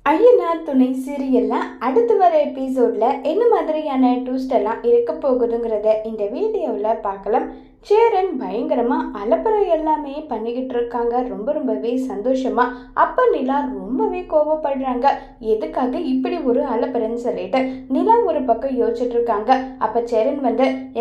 ஐயனார் துணை சீரியல்ல அடுத்து வர எபிசோட்ல என்ன மாதிரியான ட்விஸ்ட் எல்லாம் இருக்க போகுதுங்கிறத இந்த வீடியோவில் பார்க்கலாம். சேரன் பயங்கரமா அலப்பறை எல்லாமே பண்ணிக்கிட்டு இருக்காங்க. ரொம்பவே சந்தோஷமா. அப்ப நிலா ரொம்பவே கோவப்படுறாங்க. எதுக்காக இப்படி ஒரு அலப்பறைன்னு சொல்லிட்டு நிலா ஒரு பக்கம் யோசிச்சுட்டு இருக்காங்க. அப்ப சேரன்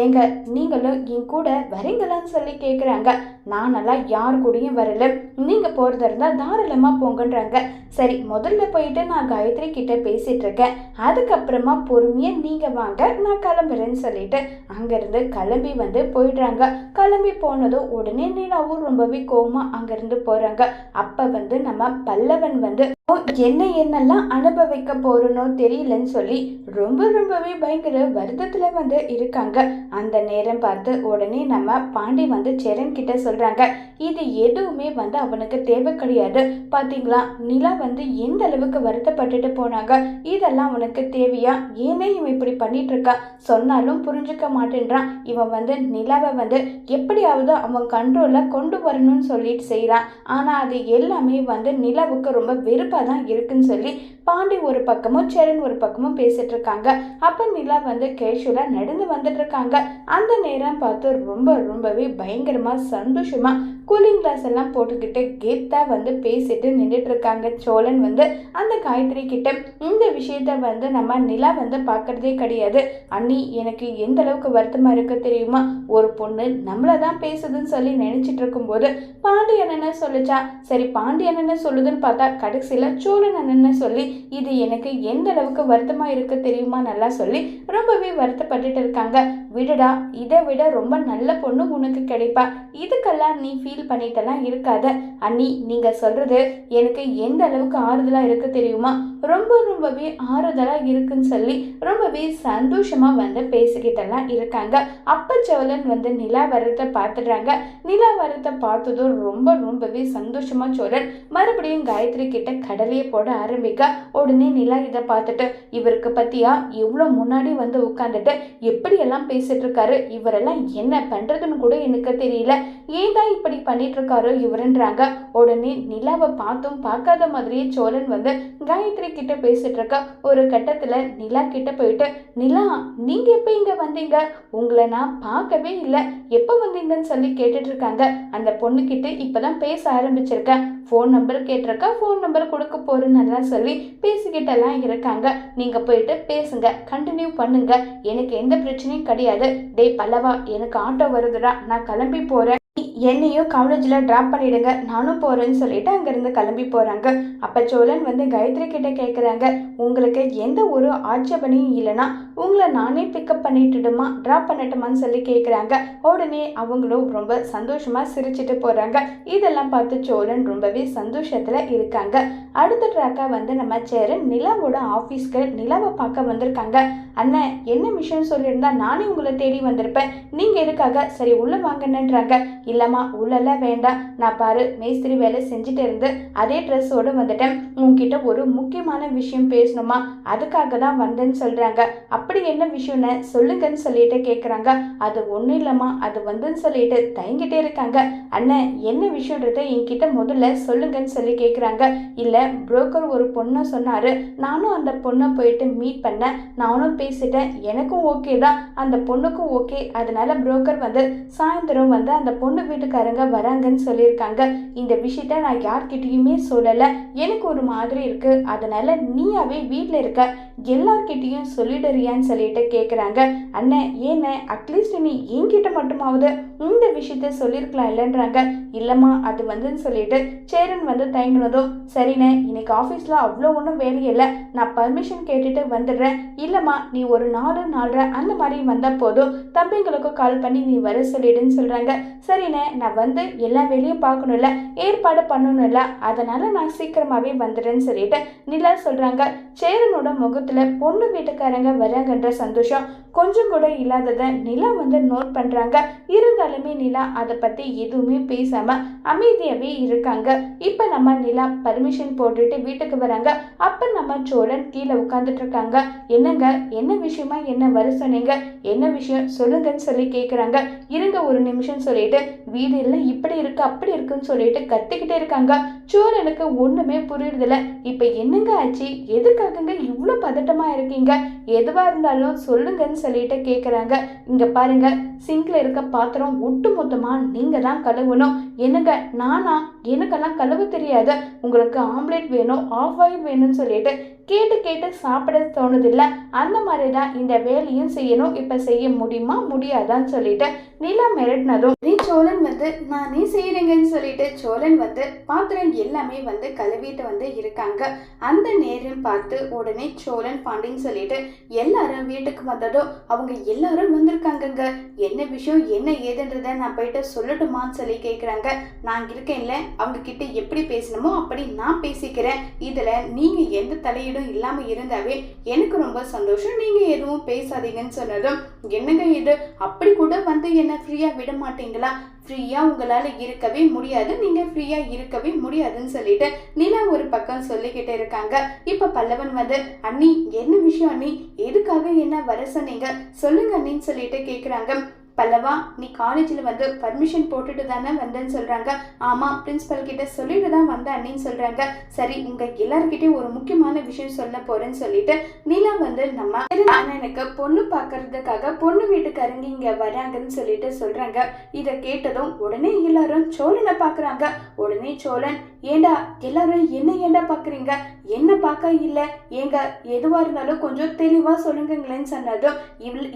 ஏங்க நீங்களும் என் கூட வரீங்களான்னு சொல்லி கேக்குறாங்க. நானெல்லாம் யார் கூடயும் வரல, நீங்க போறதா இருந்தா தாராளமா போங்கன்றாங்க. சரி, முதல்ல போயிட்டு நான் காயத்ரி கிட்ட பேசிட்டு இருக்கேன், அதுக்கப்புறமா பொறுமையா நீங்க வாங்க, நான் கிளம்புறேன்னு சொல்லிட்டு அங்கிருந்து கிளம்பி போயிடுறாங்க. கிளம்பி போனதும் உடனே நீலாவும் ரொம்பவே கோவமா அங்கிருந்து போறாங்க. அப்ப நம்ம பல்லவன் என்னெல்லாம் அனுபவிக்க போறனோ தெரியலன்னு சொல்லி ரொம்பவே பயங்கர வருத்தத்துல இருக்காங்க. அந்த நேரம் பார்த்து உடனே நம்ம பாண்டி சேரன் கிட்ட சொல்றாங்க, இது எதுவுமே அவனுக்கு தேவை கிடையாது. பாத்தீங்களா நிலா எந்த அளவுக்கு வருத்தப்பட்டுட்டு போனாங்க, இதெல்லாம் அவனுக்கு தேவையா? ஏனே இவன் இப்படி பண்ணிட்டு இருக்கா? சொன்னாலும் புரிஞ்சுக்க மாட்டேன்றான். இவன் நிலாவை எப்படியாவது அவன் கண்ட்ரோல்ல கொண்டு வரணும்னு சொல்லிட்டு செய்யறான். ஆனா அது எல்லாமே நிலாவுக்கு ரொம்ப வெறுப்பா தான் இருக்குன்னு சொல்லி பாண்டி ஒரு பக்கமும் சேரன் ஒரு பக்கமும் பேசிட்டு இருக்காங்க. அப்ப நிலா கேஷுவலா நடந்து வந்துட்டு இருக்காங்க. அந்த நேரம் பார்த்து ரொம்பவே பயங்கரமா சந்தோஷமா கூலிங் கிளாஸ் எல்லாம் போட்டுக்கிட்டு கெத்தா பேசிட்டு நின்றுட்டு இருக்காங்க. சோழன் அந்த காயத்ரி கிட்ட இந்த விஷயத்த நம்ம நிலா பாக்குறதே கிடையாது. அண்ணி, எனக்கு எந்த அளவுக்கு வருத்தமா இருக்கு தெரியுமா? ஒரு பொண்ணு நம்மளதான் பேசுதுன்னு சொல்லி நினைச்சிட்டு இருக்கும் போது பாண்டி அண்ணன்னு சொல்லிச்சா. சரி, பாண்டி அண்ணன்னு சொல்லுதுன்னு பார்த்தா கடைசியில சோழன் அண்ணன்னு சொல்லி இது எனக்கு எந்த அளவுக்கு வருத்தமா இருக்கு தெரியுமா நல்லா சொல்லி ரொம்பவே வருத்தப்பட்டுட்டு இருக்காங்க. விடுடா, இதை விட ரொம்ப நல்ல பொண்ணு உனக்கு கிடைப்பா, இதுக்கெல்லாம் நீ ஃபீல் பண்ணிட்டெல்லாம் இருக்காத. அண்ணி, நீங்க சொல்றது எனக்கு எந்த அளவுக்கு ஆறுதலா இருக்கு தெரியுமா? ரொம்பவே ஆறுதலா இருக்குன்னு சொல்லி ரொம்பவே சந்தோஷமா பேசிக்கிட்டெல்லாம் இருக்காங்க. அப்ப சோழன் நிலா வரத்தை பார்த்துடுறாங்க. நிலா வரத்தை பார்த்ததும் ரொம்பவே சந்தோஷமா சோழன் மறுபடியும் காயத்ரி கிட்ட கடலையே போட ஆரம்பிக்க, உடனே நிலா இதை பார்த்துட்டு, இவருக்கு பத்தியா எவ்வளவு முன்னாடி உட்காந்துட்டு எப்படி எல்லாம் பேசிட்டு இருக்காரு, இவரெல்லாம் என்ன பண்றதுன்னு கூட எனக்கு தெரியல, ஏன் தான் இப்படி பண்ணிட்டு இருக்காரோ இவருன்றாங்க. உடனே நிலாவை பார்த்தும் பார்க்காத மாதிரியே சோழன் காயத்ரி கிட்ட பேசிட்டு இருக்க. ஒரு கட்டத்துல நிலா கிட்ட போயிட்டு, நிலா, நீங்க எப்ப இங்க வந்தீங்க? உங்களை நான் பார்க்கவே இல்லை, எப்ப வந்தீங்கன்னு சொல்லி கேட்டுட்டு இருக்காங்க. அந்த பொண்ணு கிட்ட இப்பதான் பேச ஆரம்பிச்சிருக்கேன், ஃபோன் நம்பர் கேட்டிருக்கா, ஃபோன் நம்பர் கொடுக்க போறேன்னு சொல்லி பேசிக்கிட்டெல்லாம் இருக்காங்க. நீங்க போயிட்டு பேசுங்க, கண்டினியூ பண்ணுங்க, எனக்கு எந்த பிரச்சனையும் கிடையாது. டேய் பல்லவா, எனக்கு ஆட்டோ வருதுடா, நான் கிளம்பி போறேன், என்னையும் காலேஜில் ட்ராப் பண்ணிடுங்க, நானும் போகிறேன்னு சொல்லிட்டு அங்கேருந்து கிளம்பி போகிறாங்க. அப்போ சோழன் காயத்ரி கிட்ட கேட்குறாங்க, உங்களுக்கு எந்த ஒரு ஆட்சேபனையும் இல்லைன்னா உங்களை நானே பிக்கப் பண்ணிட்டுடுமா, ட்ராப் பண்ணட்டுமான்னு சொல்லி கேட்குறாங்க. உடனே அவங்களும் ரொம்ப சந்தோஷமாக சிரிச்சிட்டு போகிறாங்க. இதெல்லாம் பார்த்து சோழன் ரொம்பவே சந்தோஷத்தில் இருக்காங்க. அடுத்த ட்ராக்காக நம்ம சேரன் நிலாவோட ஆஃபீஸ்க்கு நிலாவை பார்க்க வந்திருக்காங்க. அண்ணன், என்ன விஷயம் சொல்லியிருந்தா நானே உங்களை தேடி வந்திருப்பேன், நீங்கள் எதுக்காக? சரி உள்ளே வாங்கன்னுன்றாங்க. இல்லம்மா, உள்ளெல்லாம் வேண்டாம், நான் பாரு மேஸ்திரி வேலை செஞ்சுட்டு இருந்து அதே ட்ரெஸ்ஸோடு வந்துட்டேன், உங்ககிட்ட ஒரு முக்கியமான விஷயம் பேசணுமா, அதுக்காக தான் வந்தேன்னு சொல்றாங்க. அப்படி என்ன விஷயம்னு சொல்லுங்கன்னு சொல்லிட்டு கேட்குறாங்க. அது ஒன்றும் இல்லைம்மா, அது சொல்லிட்டு தயங்கிட்டே இருக்காங்க. அண்ணன், என்ன விஷயன்றத என்கிட்ட முதல்ல சொல்லுங்கன்னு சொல்லி கேட்குறாங்க. இல்லை, புரோக்கர் ஒரு பொண்ணை சொன்னாரு, நானும் அந்த பொண்ணை போயிட்டு மீட் பண்ணேன், நானும் பேசிட்டேன், எனக்கும் ஓகே தான், அந்த பொண்ணுக்கும் ஓகே, அதனால புரோக்கர் சாயந்தரம் அந்த பொண்ணு வீட்டுக்காரங்க வராங்கன்னு சொல்லியிருக்காங்க. இந்த விஷயத்த நான் யார்கிட்டயுமே சொல்லலை, எனக்கு ஒரு மாதிரி இருக்கு, அதனால நீயாவே வீட்டில் இருக்க எல்லார்கிட்டையும் சொல்லிடுறியான்னு சொல்லிட்டு கேட்குறாங்க. அண்ணன், ஏன்னு அட்லீஸ்ட் நீ என்கிட்ட மட்டுமாவது இந்த விஷயத்த சொல்லியிருக்கலாம் இல்லைன்றாங்க. இல்லைம்மா, அது சொல்லிட்டு சேரன் தயங்கினதும், சரிண்ணே, இன்னைக்கு ஆஃபீஸில் அவ்வளோ ஒன்றும் வேலையில்லை, நான் பர்மிஷன் கேட்டுட்டு வந்துடுறேன். இல்லைம்மா, நீ ஒரு 4:30 அந்த மாதிரி வந்தால் போதும், தம்பிங்களுக்கு கால் பண்ணி நீ வர சொல்லிடுன்னு சொல்கிறாங்க. சரிண்ணே, நான் எல்லா வேலையும் பார்க்கணும்ல, ஏற்பாடு பண்ணணும்ல, அதனால நான் சீக்கிரமாகவே வந்துடுறேன்னு சொல்லிட்டு நிலா சொல்கிறாங்க. சேரனோட முகத்துல பொண்ணு வீட்டுக்காரங்க வராங்கன்ற சந்தோஷம் கொஞ்சம் கூட இல்லாததை நிலா நோட் பண்றாங்க. இருந்தாலுமே நிலா அதை பத்தி எதுவுமே பேசாம அமைதியாவே இருக்காங்க. இப்ப நம்ம நிலா பர்மிஷன் போட்டுட்டு வீட்டுக்கு வராங்க. அப்ப நம்ம சோழன் கீழே உட்கார்ந்துட்டு இருக்காங்க. என்னங்க, என்ன விஷயமா என்ன வர சொன்னீங்க, என்ன விஷயம் சொல்லுங்கன்னு சொல்லி கேக்குறாங்க. இருங்க ஒரு நிமிஷம் சொல்லிட்டு வீடு எல்லாம் இப்படி இருக்கு அப்படி இருக்குன்னு சொல்லிட்டு கத்திக்கிட்டே இருக்காங்க. சோழனுக்கு ஒண்ணுமே புரியுறதில்ல. இப்ப என்னங்க ஆச்சு, எதுக்காகங்க இவ்வளோ பதட்டமா இருக்கீங்க, எதுவா இருந்தாலும் சொல்லுங்கன்னு சொல்லிட்டு கேக்குறாங்க. இங்க பாருங்க, சிங்க்ல இருக்க பாத்திரம் ஒட்டு மொத்தமா நீங்க தான் கழுவணும். என்னங்க நானா, எனக்கெல்லாம் கழுவ தெரியாது, உங்களுக்கு ஆம்லேட் வேணும் ஆஃப் ஆயில் வேணும்னு சொல்லிட்டு கேட்டு கேட்டு சாப்பிட தோணுதில்ல. அந்த மாதிரி தான் இந்த வேலையும் செய்யணும். இப்ப செய்ய முடியுமா முடியாதான்னு சொல்லிட்டு நிலா மிரட்டினதும் சோழன் நானே செய்யறேங்கன்னு சொல்லிட்டு சோழன் பாத்திரம் எல்லாமே கழுவிட்டு இருக்காங்க. அந்த நேரம் பார்த்து உடனே சோழன் பாண்டின்னு சொல்லிட்டு எல்லாரும் வீட்டுக்கு வந்ததும் அவங்க எல்லாரும் வந்திருக்காங்கங்க. என்ன விஷயம் என்ன ஏதுன்றத நான் போயிட்டு சொல்லட்டுமான்னு சொல்லி கேக்குறாங்க. நான் இருக்கேன்ல, அவங்க கிட்ட எப்படி பேசணுமோ அப்படி நான் பேசிக்கிறேன். இதுல நீங்க எந்த தலையீடும் இல்லாம இருந்தாவே எனக்கு ரொம்ப சந்தோஷம். நீங்க எதுவும் பேசாதீங்கன்னு சொன்னதும், என்னங்க இது, அப்படி கூட என்ன ஃப்ரீயா விட மாட்டீங்களா, ஃப்ரீயா உங்களால இருக்கவே முடியாது, நீங்க ஃப்ரீயா இருக்கவே முடியாதுன்னு சொல்லிட்டு நிலா ஒரு பக்கம் சொல்லிக்கிட்டே இருக்காங்க. இப்ப பல்லவன் அண்ணி என்ன விஷயம் அண்ணி, எதுக்காக என்ன வர சொன்னீங்க சொல்லுங்க அண்ணின்னு சொல்லிட்டு கேக்குறாங்க. பல்லவா, நீ காலேஜில் பர்மிஷன் போட்டுட்டு தானே வந்தேன்னு சொல்றாங்க. ஆமா, பிரின்சிபல் கிட்ட சொல்லிட்டு தான் வந்த அண்ணின்னு சொல்றாங்க. சரி, உங்க எல்லாருக்கிட்டையும் ஒரு முக்கியமான விஷயம் சொல்ல போறேன்னு சொல்லிட்டு நிலா நம்ம அண்ணனுக்கு பொண்ணு பாக்குறதுக்காக பொண்ணு வீட்டுக்காரங்க இங்க வராங்கன்னு சொல்லிட்டு சொல்றாங்க. இத கேட்டதும் உடனே எல்லாரும் சோழனை பாக்குறாங்க. உடனே சோழன், ஏண்டா எல்லாரும் என்ன ஏண்டா பாக்குறீங்க, என்ன பார்க்க இல்ல, ஏங்க எதுவா இருந்தாலும் கொஞ்சம் தெளிவா சொல்லுங்களேன்னு சொன்னதும்,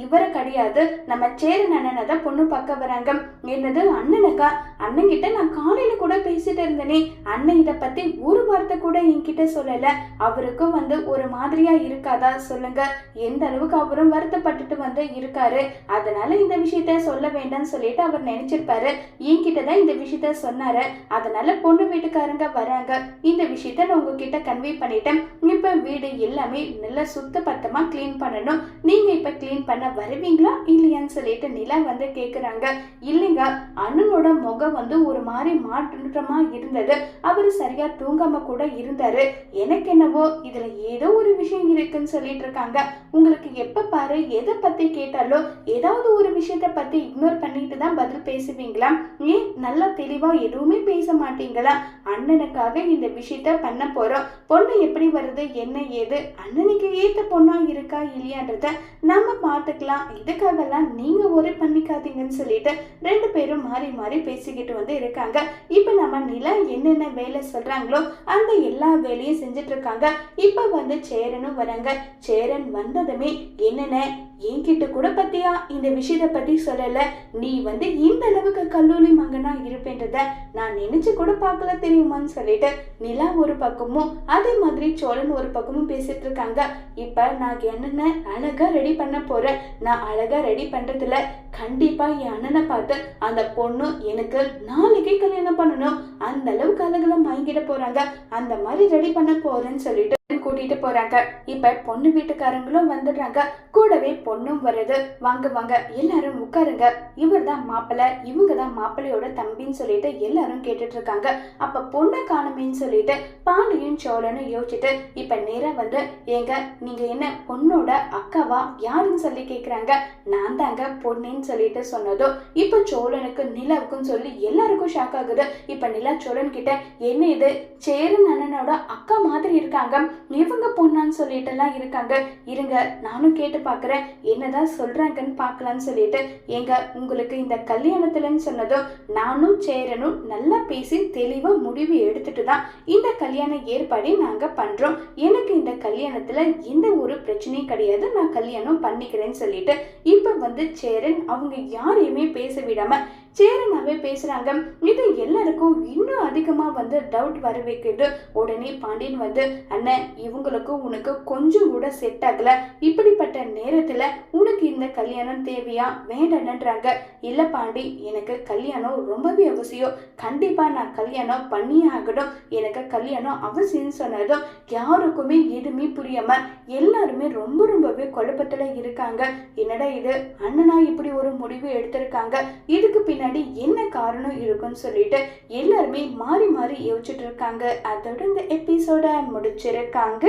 இவரை கிடையாது, நம்ம சேரன் அண்ணனை தான் பொண்ணு பார்க்க வராங்க. என்னது அண்ணனுக்கா, அண்ணன் கிட்ட நான் காலையில கூட பேசிட்டு இருந்தேனே, அண்ணன் இத பத்தி ஒரு வார்த்தை கூட என்கிட்ட சொல்லல. அவருக்கும் ஒரு மாதிரியா இருக்காதா சொல்லுங்க, எந்த அளவுக்கு அவரும் வருத்தப்பட்டுட்டு இருக்காரு. அதனால இந்த விஷயத்த சொல்ல வேண்டாம்னு சொல்லிட்டு அவர் நினைச்சிருப்பாரு. என்கிட்டதான் இந்த விஷயத்த சொன்னாரு. அதனால பொண்ணு வீட்டுக்காரங்க வராங்க, இந்த விஷயத்த நான் உங்ககிட்ட கன்வே பண்ணிட்டேன். இப்ப வீடு எல்லாமே நல்லா சுத்த பத்தமா கிளீன் பண்ணணும். நீங்க இப்ப கிளீன் பண்ண வருவீங்களா இல்லையான்னு சொல்லிட்டு நிலா கேக்குறாங்க. இல்லைங்க, அண்ணனோட முகம் ஒரு மாதிரி மாற்றமா இருந்தது, அவரு சரியா தூங்காம கூட இருந்தாரு. எனக்கு என்னவோ இதுல ஏதோ ஒரு விஷயம் இருக்குன்னு சொல்லிட்டு இருக்காங்க. உங்களுக்கு எப்ப பாரு எதை பத்தி கேட்டாலும் ஏதாவது ஒரு விஷயத்த பத்தி இக்னோர் பண்ணிட்டு தான் பதில் பேசுவீங்களா, ஏன் நல்லா தெளிவா எதுவுமே பேச மாட்டீங்களா? அண்ணனுக்காக இந்த விஷயத்த பண்ண போறோம், பொண்ணு எப்படி வருது என்ன ஏது, அண்ணனுக்கு ஏத்த பொண்ணா இருக்கா இல்லையான்றத நம்ம பார்த்துக்கலாம், இதுக்காகலாம் நீங்க ஒரு பண்ணிக்காதீங்கன்னு சொல்லிட்டு ரெண்டு பேரும் மாறி மாறி பேசிக்கிட்டு இருக்காங்க. இப்ப நம்ம நிலா என்னென்ன வேலை சொல்றாங்களோ அந்த எல்லா வேலையும் செஞ்சுட்டு இருக்காங்க. இப்ப சேரனும் வராங்க. சேரன் வந்ததுமே, என்னென்ன என்கிட்ட கூட பத்தியா இந்த விஷயத்த பத்தி சொல்லல, நீ இந்த அளவுக்கு கல்லூரி மகனா இருப்பேன்றத நான் நினைச்சு கூட பார்க்கல தெரியுமான்னு சொல்லிட்டு நிலா ஒரு பக்கமும் அதே மாதிரி சோழன் ஒரு பக்கமும் பேசிட்டு இருக்காங்க. இப்ப நான் என்னென்ன அழகா ரெடி பண்ண போறேன், நான் அழகா ரெடி பண்றதுல கண்டிப்பா என் அண்ணனை பார்த்து அந்த பொண்ணு எனக்கு நாளைக்கே கல்யாணம் பண்ணணும், அந்த அளவுக்கு அழகுல மயங்கிட போறாங்க, அந்த மாதிரி ரெடி பண்ண போறேன்னு சொல்லிட்டு கூட்டிட்டு போறாங்க. இப்ப பொண்ணு வீட்டுக்காரங்களும் வந்துடுறாங்க, கூடவே பொண்ணும் வருது. வாங்க வாங்க எல்லாரும் உட்காருங்க, இவர் தான் மாப்பிள்ளை, இவங்க தான் மாப்பிள்ளையோட தம்பின்னு சொல்லிட்டு எல்லாரும் கேட்டுட்டு இருக்காங்க. அப்ப பொண்ணை காணுமேன்னு சொல்லிட்டு பாண்டியும் சோழனும் யோசிச்சுட்டு இப்ப நேரா ஏங்க நீங்க என்ன பொண்ணோட அக்காவா யாருன்னு சொல்லி கேக்குறாங்க. நான் தாங்க பொண்ணுன்னு சொல்லிட்டு சொன்னதோ இப்ப சோழனுக்கு நிலாவுக்கும் சொல்லி எல்லாருக்கும் ஷாக் ஆகுது. இப்ப நிலா சோழன் கிட்ட, என்ன இது சேரன் அண்ணனோட அக்கா மாதிரி இருக்காங்க, இவங்க பொண்ணான்னு சொல்லிட்டு எல்லாம் இருக்காங்க, இருங்க நானும் கேட்டு பாக்குறேன் என்னதான் சொல்றாங்கன்னு பாக்கலான்னு சொல்லிட்டு, ஏங்க உங்களுக்கு இந்த கல்யாணத்துலன்னு சொன்னதும் நானும் சேரனும் நல்லா பேசி தெளிவா முடிவு எடுத்துட்டு தான் இந்த கல்யாண ஏற்பாடு நாங்க பண்றோம், எனக்கு இந்த கல்யாணத்துல எந்த ஒரு பிரச்சனையும் கிடையாது, நான் கல்யாணம் பண்ணிக்கிறேன்னு சொல்லிட்டு இப்ப சேரன் அவங்க யாரையுமே பேச விடாம சேரனாவே பேசுறாங்க. இது எல்லாருக்கும் இன்னும் அதிகமா டவுட் வர வைக்கிறது. உடனே பாண்டியன் அண்ணன் இவங்களுக்கும் உனக்கு கொஞ்சம் கூட செட் ஆகல, இப்படிப்பட்ட நேரத்துல உனக்கு இந்த கல்யாணம் தேவையா வேண்டான்றாங்க. இல்ல பாண்டி, எனக்கு கல்யாணம் ரொம்பவே அவசியம், கண்டிப்பா நான் கல்யாணம் பண்ணியே ஆகணும், எனக்கு கல்யாணம் அவசியம் சொன்னதும் யாருக்குமே எதுவுமே புரியாம எல்லாருமே ரொம்பவே குழப்பத்துல இருக்காங்க. என்னடா இது, அண்ணனா இப்படி ஒரு முடிவு எடுத்திருக்காங்க, இதுக்கு பின்னாடி என்ன காரணம் இருக்குன்னு சொல்லிட்டு எல்லாருமே மாறி மாறி யோசிச்சுட்டு இருக்காங்க. அதோட இந்த எபிசோட முடிச்சிருக்காங்க.